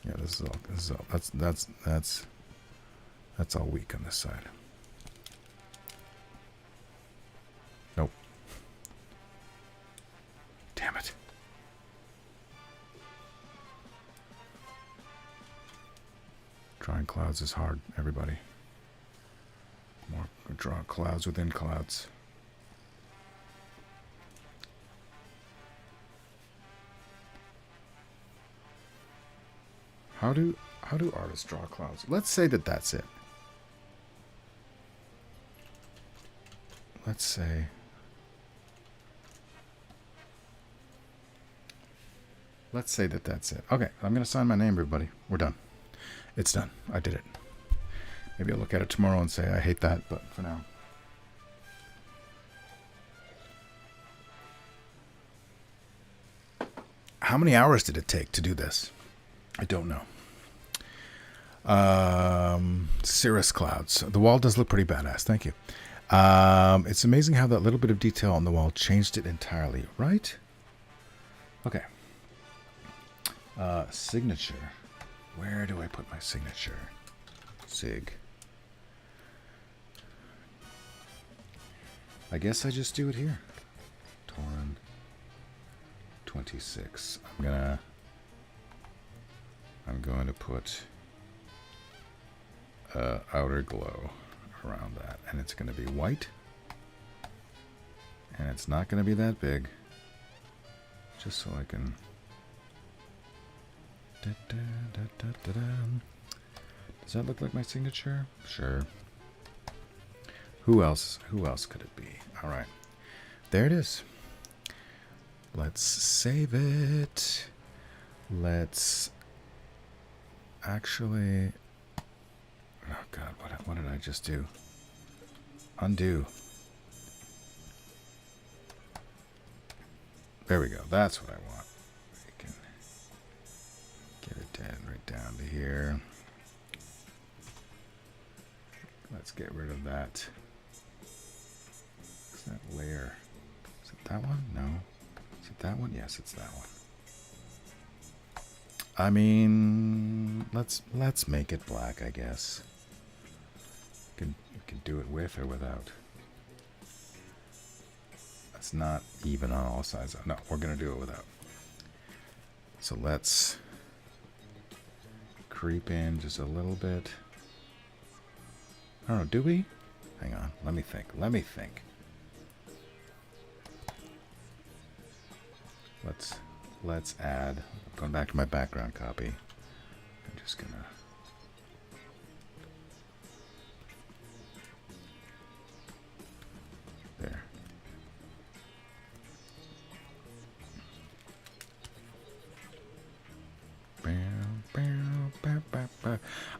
Yeah, this is all, that's all weak on this side. Nope. Damn it. Drawing clouds is hard, everybody. More draw clouds within clouds. How do artists draw clouds? Let's say that that's it. Let's say that that's it. Okay, I'm going to sign my name, everybody. We're done. It's done. I did it. Maybe I'll look at it tomorrow and say I hate that, but for now. How many hours did it take to do this? I don't know. Cirrus clouds. The wall does look pretty badass. Thank you. It's amazing how that little bit of detail on the wall changed it entirely, right? Okay. Signature. Where do I put my signature? Sig. I guess I just do it here. Torn 26. I'm going to put outer glow around that, and it's going to be white, and it's not going to be that big, just so I can Does that look like my signature? Sure. Who else could it be? All right, there it is. Let's save it. Let's actually, oh god, what did I just do? Undo. There we go. That's what I want. We can get it down right down to here. Let's get rid of that. What's that layer? Is it that one? No. Is it that one? Yes, it's that one. I mean, let's make it black, I guess. You can do it with or without. It's not even on all sides. No, we're going to do it without. So let's creep in just a little bit. I don't know, do we? Hang on, let me think. Let's add, going back to my background copy. I'm just gonna there.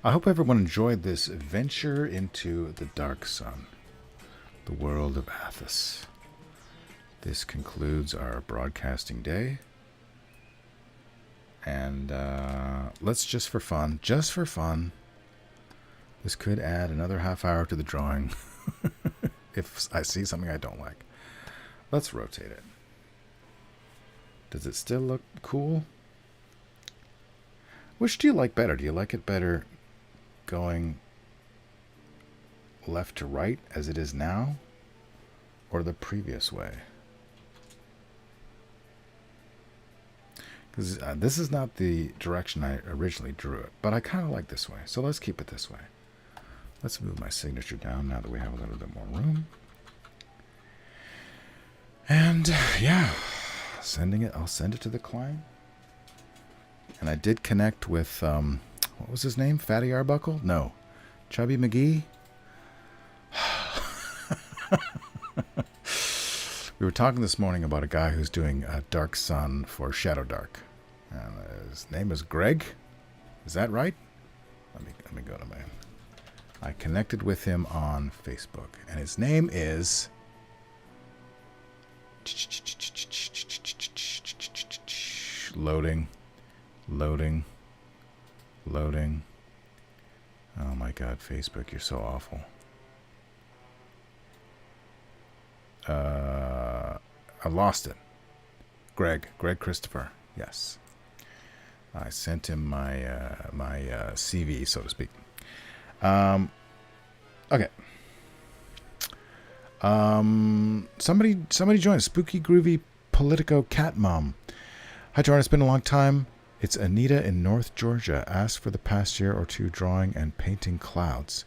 I hope everyone enjoyed this venture into the Dark Sun, the world of Athos. This concludes our broadcasting day. And let's just for fun, this could add another half hour to the drawing if I see something I don't like. Let's rotate it. Does it still look cool? Which do you like better? Do you like it better going left to right as it is now, or the previous way? Because this is not the direction I originally drew it, but I kind of like this way, so let's keep it this way. Let's move my signature down now that we have a little bit more room. And yeah, I'll send it to the client. And I did connect with, what was his name? Fatty Arbuckle? No. Chubby McGee? We were talking this morning about a guy who's doing a Dark Sun for Shadow Dark. And His name is Greg. Is that right? Let me go to my. I connected with him on Facebook, and his name is. Loading. Oh my God, Facebook, you're so awful. I lost it. Greg Christopher. Yes. I sent him my CV, so to speak. Okay. Somebody joined. Spooky Groovy Politico Cat Mom. Hi, Jordan. It's been a long time. It's Anita in North Georgia. Asked for the past year or two drawing and painting clouds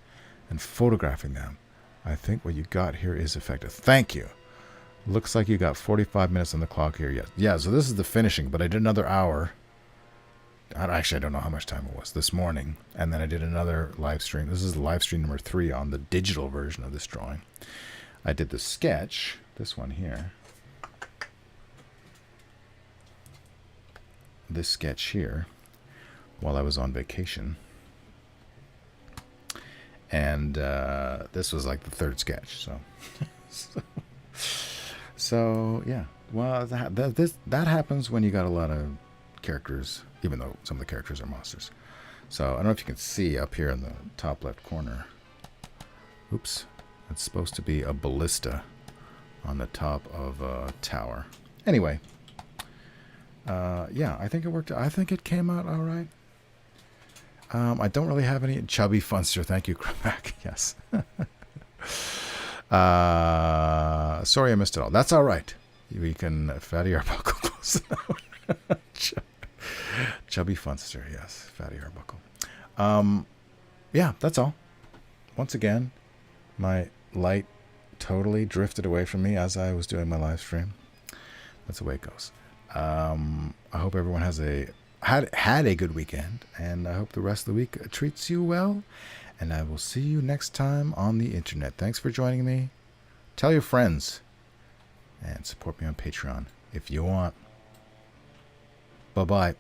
and photographing them. I think what you got here is effective. Thank you. Looks like you got 45 minutes on the clock here yet. Yeah, so this is the finishing, but I did another hour. Actually, I don't know how much time it was this morning. And then I did another live stream. This is live stream number 3 on the digital version of this drawing. I did the sketch, this one here. This sketch here while I was on vacation. And this was like the 3rd sketch. So yeah. Well, that happens when you got a lot of characters, even though some of the characters are monsters. So I don't know if you can see up here in the top left corner. Oops. It's supposed to be a ballista on the top of a tower. Anyway. Yeah, I think it worked. I think it came out all right. I don't really have any. Chubby Funster. Thank you, Crack. Yes. Sorry I missed it all. That's all right. We can Fatty Arbuckle close out. Chubby Funster. Yes, Fatty Arbuckle. Yeah, that's all. Once again, my light totally drifted away from me as I was doing my live stream. That's the way it goes. I hope everyone has had a good weekend, and I hope the rest of the week treats you well, and I will see you next time on the internet. Thanks for joining me. Tell your friends, and support me on Patreon if you want. Bye-bye.